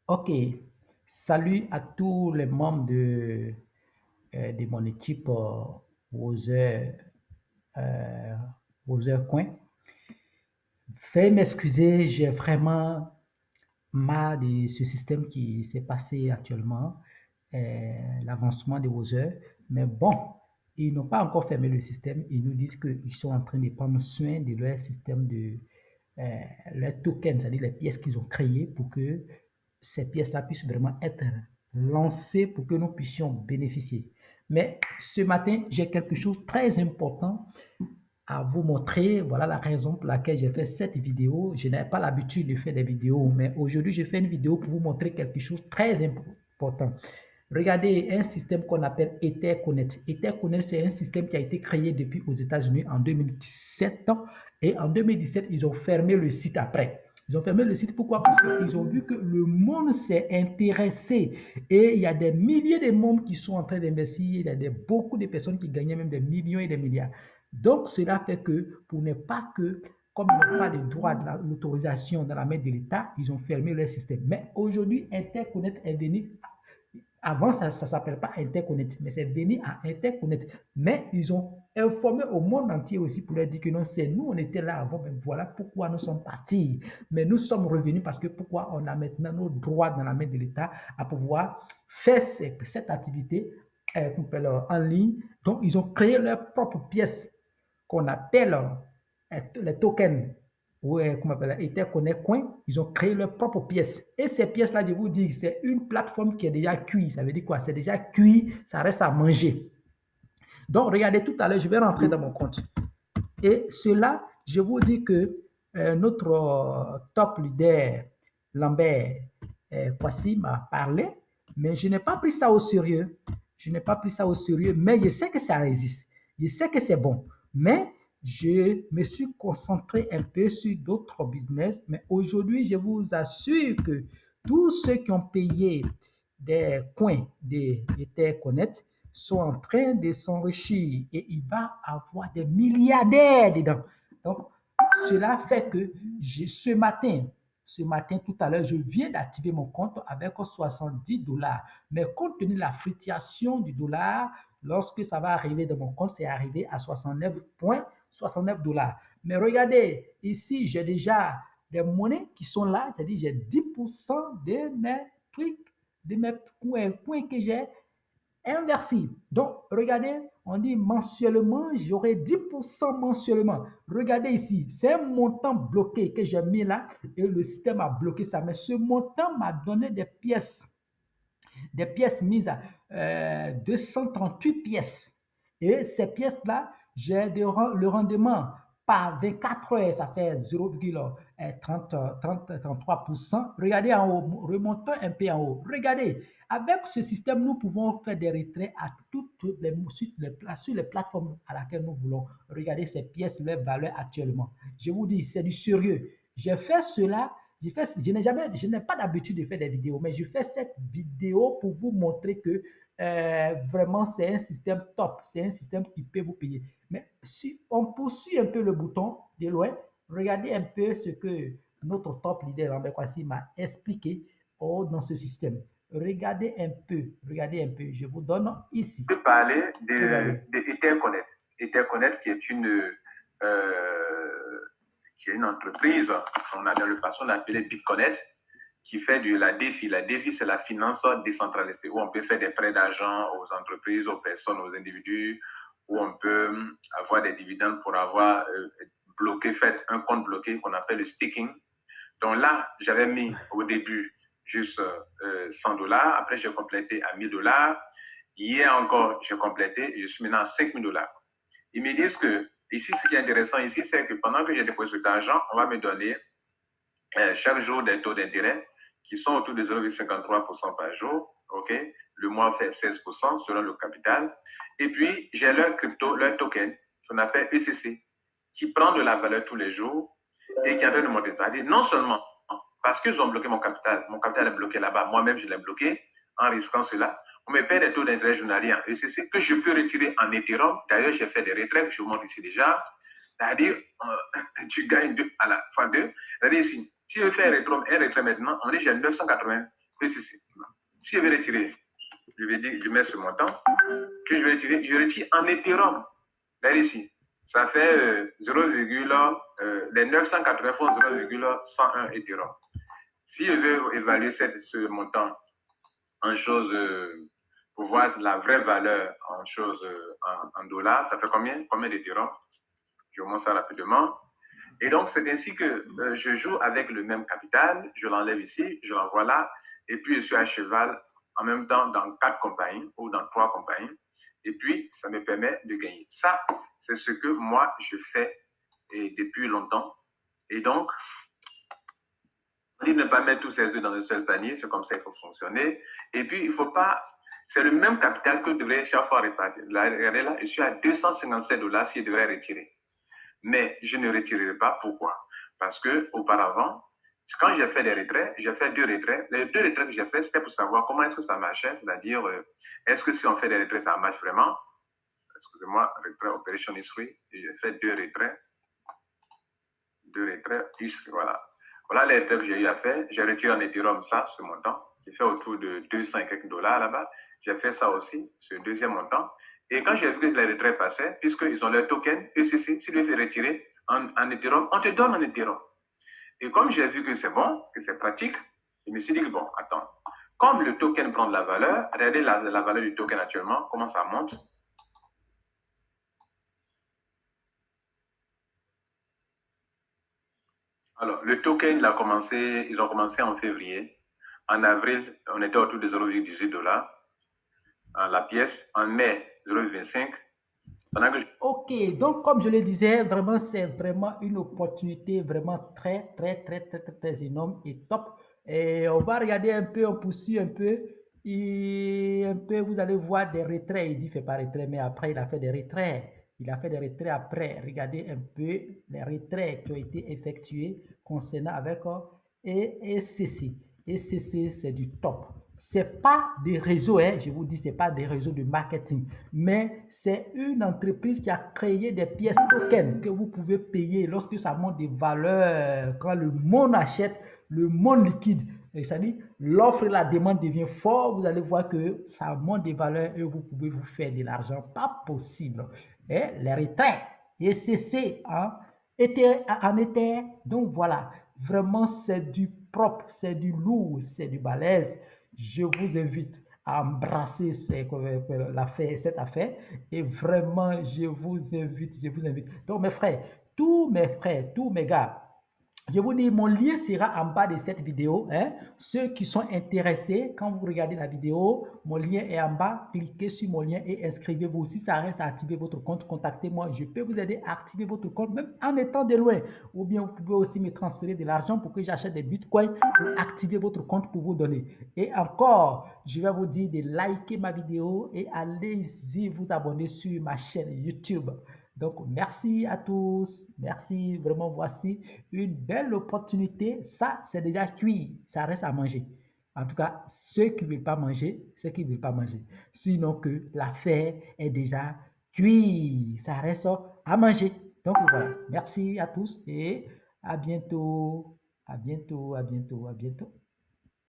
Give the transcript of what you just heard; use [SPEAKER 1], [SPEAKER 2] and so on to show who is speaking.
[SPEAKER 1] Ok, salut à tous les membres de mon équipe Wozer, euh, Wozer Coin. Veuillez m'excuser, j'ai vraiment marre de ce système qui s'est passé actuellement, l'avancement de Wozer. Mais bon, ils n'ont pas encore fermé le système. Ils nous disent qu'ils sont en train de prendre soin de leur système euh, leurs tokens, c'est-à-dire les pièces qu'ils ont créées pour que ces pièces-là puissent vraiment être lancées pour que nous puissions bénéficier. Mais ce matin, j'ai quelque chose de très important à vous montrer. Voilà la raison pour laquelle j'ai fait cette vidéo. Je n'ai pas l'habitude de faire des vidéos, mais aujourd'hui, j'ai fait une vidéo pour vous montrer quelque chose de très important. Regardez un système qu'on appelle EtherConnect. EtherConnect, c'est un système qui a été créé depuis aux États-Unis en 2017. Et en 2017, ils ont fermé le site après. Ils ont fermé le site. Pourquoi? Parce qu'ils ont vu que le monde s'est intéressé. Et il y a des milliers de membres qui sont en train d'investir. Il y a beaucoup de personnes qui gagnaient même des millions et des milliards. Donc, cela fait que pour ne pas que, comme ils n'ont pas le droit de l'autorisation dans la main de l'État, ils ont fermé leur système. Mais aujourd'hui, Interconnect est venu. Avant, ça ne s'appelle pas Interconnect, mais c'est venu à Interconnect. Mais ils ont informé au monde entier aussi pour leur dire que non, c'est nous, on était là avant, mais voilà pourquoi nous sommes partis. Mais nous sommes revenus parce que pourquoi on a maintenant nos droits dans la main de l'État à pouvoir faire cette activité en ligne. Donc, ils ont créé leurs propres pièces qu'on appelle les tokens, ou comment on appelle, Etherconnect Coin. Ils ont créé leurs propres pièces. Et ces pièces-là, je vous dis, c'est une plateforme qui est déjà cuite. Ça veut dire quoi? C'est déjà cuit, ça reste à manger. Donc, regardez, tout à l'heure, je vais rentrer dans mon compte. Et cela, je vous dis que notre top leader, Lambert Kwasi, m'a parlé, mais je n'ai pas pris ça au sérieux. Je n'ai pas pris ça au sérieux, mais je sais que ça existe. Je sais que c'est bon. Mais je me suis concentré un peu sur d'autres business. Mais aujourd'hui, je vous assure que tous ceux qui ont payé des coins d'Etherconnect sont en train de s'enrichir et il va avoir des milliardaires dedans. Donc, cela fait que ce matin, tout à l'heure, je viens d'activer mon compte avec 70 dollars. Mais compte tenu de la fluctuation du dollar, lorsque ça va arriver dans mon compte, c'est arrivé à 69,69 dollars. Mais regardez, ici, j'ai déjà des monnaies qui sont là, c'est-à-dire j'ai 10% de mes trucs, de mes coins que j'ai inversé. Donc, regardez, on dit mensuellement, j'aurai 10% mensuellement. Regardez ici, c'est un montant bloqué que j'ai mis là et le système a bloqué ça. Mais ce montant m'a donné des pièces mises à 238 pièces. Et ces pièces-là, j'ai le rendement par 24 heures, ça fait 0,33%. Regardez en haut, remontons un peu en haut. Regardez, avec ce système, nous pouvons faire des retraits à toutes sur les plateformes à laquelle nous voulons. Regardez ces pièces, leur valeur actuellement. Je vous dis, c'est du sérieux. J'ai fait cela je n'ai pas d'habitude de faire des vidéos, mais je fais cette vidéo pour vous montrer que vraiment c'est un système top, c'est un système qui peut vous payer. Mais si on poursuit un peu le bouton de loin, regardez un peu ce que notre top leader Lambert Kwasi m'a expliqué dans ce système. Regardez un peu, je vous donne ici.
[SPEAKER 2] Je peux parler
[SPEAKER 1] Regardez.
[SPEAKER 2] de Etherconnect. Etherconnect qui est une entreprise, on a dans le passé on appelait Bitconnect, qui fait de la DeFi. La DeFi, c'est la finance décentralisée, où on peut faire des prêts d'argent aux entreprises, aux personnes, aux individus, où on peut avoir des dividendes pour avoir fait un compte bloqué qu'on appelle le staking. Donc là, j'avais mis au début juste 100 dollars. Après, j'ai complété à 1000 dollars. Hier encore, j'ai complété. Je suis maintenant à 5000 dollars. Ils me disent que ici, ce qui est intéressant ici, c'est que pendant que j'ai déposé cet argent, on va me donner chaque jour des taux d'intérêt qui sont autour de 0,53% par jour. OK? Le mois fait 16% selon le capital. Et puis, j'ai leur crypto, leur token, qu'on appelle ECC, qui prend de la valeur tous les jours et qui est en train de monter. Non seulement parce qu'ils ont bloqué mon capital est bloqué là-bas, moi-même je l'ai bloqué en risquant cela. On me paie des taux d'intérêt journaliers en ECC que je peux retirer en Ethereum. D'ailleurs, j'ai fait des retraits, je vous montre ici déjà. C'est-à-dire, tu gagnes 2 à la fois 2. C'est-à-dire ici, si je fais un retrait maintenant, on dit j'ai 980 ECC. Si je vais retirer, je vais dire, je mets ce montant, que je vais retirer, je retire en Ethereum. Là, ici, ça fait 0, les 980 font 0,101 Ethereum. Si je veux évaluer ce montant en choses, pour voir la vraie valeur en choses, en dollars, ça fait combien d'Ethereum? Je vous montre ça rapidement. Et donc, c'est ainsi que je joue avec le même capital, je l'enlève ici, je l'envoie là, et puis je suis à cheval en même temps dans 4 compagnies ou dans 3 compagnies, et puis ça me permet de gagner. Ça, c'est ce que moi, je fais depuis longtemps. Et donc, on dit ne pas mettre tous ses œufs dans un seul panier, c'est comme ça qu'il faut fonctionner. Et puis, il ne faut pas... C'est le même capital que je devrais chaque fois répartir. Là, regardez là, je suis à 257 $ si je devrais retirer. Mais je ne retirerai pas. Pourquoi? Parce que auparavant, quand j'ai fait des retraits, j'ai fait 2 retraits. Les 2 retraits que j'ai fait, c'était pour savoir comment est-ce que ça marchait, c'est-à-dire, est-ce que si on fait des retraits, ça marche vraiment? Excusez-moi, retrait Operation History, j'ai fait 2 retraits. 2 retraits, voilà. Voilà les retraits que j'ai eu à faire. J'ai retiré en Ethereum ça, ce montant. J'ai fait autour de 200 et quelques dollars là-bas. J'ai fait ça aussi, ce deuxième montant. Et quand j'ai vu que les retraits passaient, puisqu'ils ont leur token ECC, si tu le fais retirer en Ethereum, on te donne en Ethereum. Et comme j'ai vu que c'est bon, que c'est pratique, je me suis dit que bon, attends, comme le token prend de la valeur, regardez la valeur du token actuellement, comment ça monte. Alors, le token, ils ont commencé en février. En avril, on était autour de 0,18 $ la pièce. En mai, 0,25.
[SPEAKER 1] Ok, donc comme je le disais, vraiment, c'est vraiment une opportunité vraiment très énorme et top. Et on va regarder un peu, on poursuit un peu. Et un peu, vous allez voir des retraits. Il dit, fait pas retrait, mais après, il a fait des retraits. Il a fait des retraits après. Regardez un peu les retraits qui ont été effectués concernant avec ECC. ECC, c'est du top. C'est pas des réseaux, hein, je vous dis, c'est pas des réseaux de marketing, mais c'est une entreprise qui a créé des pièces tokens que vous pouvez payer lorsque ça monte des valeurs, quand le monde achète, le monde liquide. C'est-à-dire, l'offre et la demande devient fort, vous allez voir que ça monte des valeurs et vous pouvez vous faire de l'argent. Pas possible. Et les retraits, ECC, hein, en Ether. Donc voilà, vraiment c'est du propre, c'est du lourd, c'est du balèze. Je vous invite à embrasser cette affaire et vraiment je vous invite. Donc mes frères, tous mes gars, je vous dis, mon lien sera en bas de cette vidéo. Hein. Ceux qui sont intéressés, quand vous regardez la vidéo, mon lien est en bas. Cliquez sur mon lien et inscrivez-vous. Si ça reste à activer votre compte, contactez-moi. Je peux vous aider à activer votre compte, même en étant de loin. Ou bien vous pouvez aussi me transférer de l'argent pour que j'achète des bitcoins pour activer votre compte pour vous donner. Et encore, je vais vous dire de liker ma vidéo et allez-y vous abonner sur ma chaîne YouTube. Donc, merci à tous. Merci. Vraiment, voici une belle opportunité. Ça, c'est déjà cuit. Ça reste à manger. En tout cas, ceux qui ne veulent pas manger, ceux qui ne veulent pas manger. Sinon que l'affaire est déjà cuit. Ça reste à manger. Donc, voilà. Merci à tous et à bientôt. À bientôt, à bientôt, à bientôt.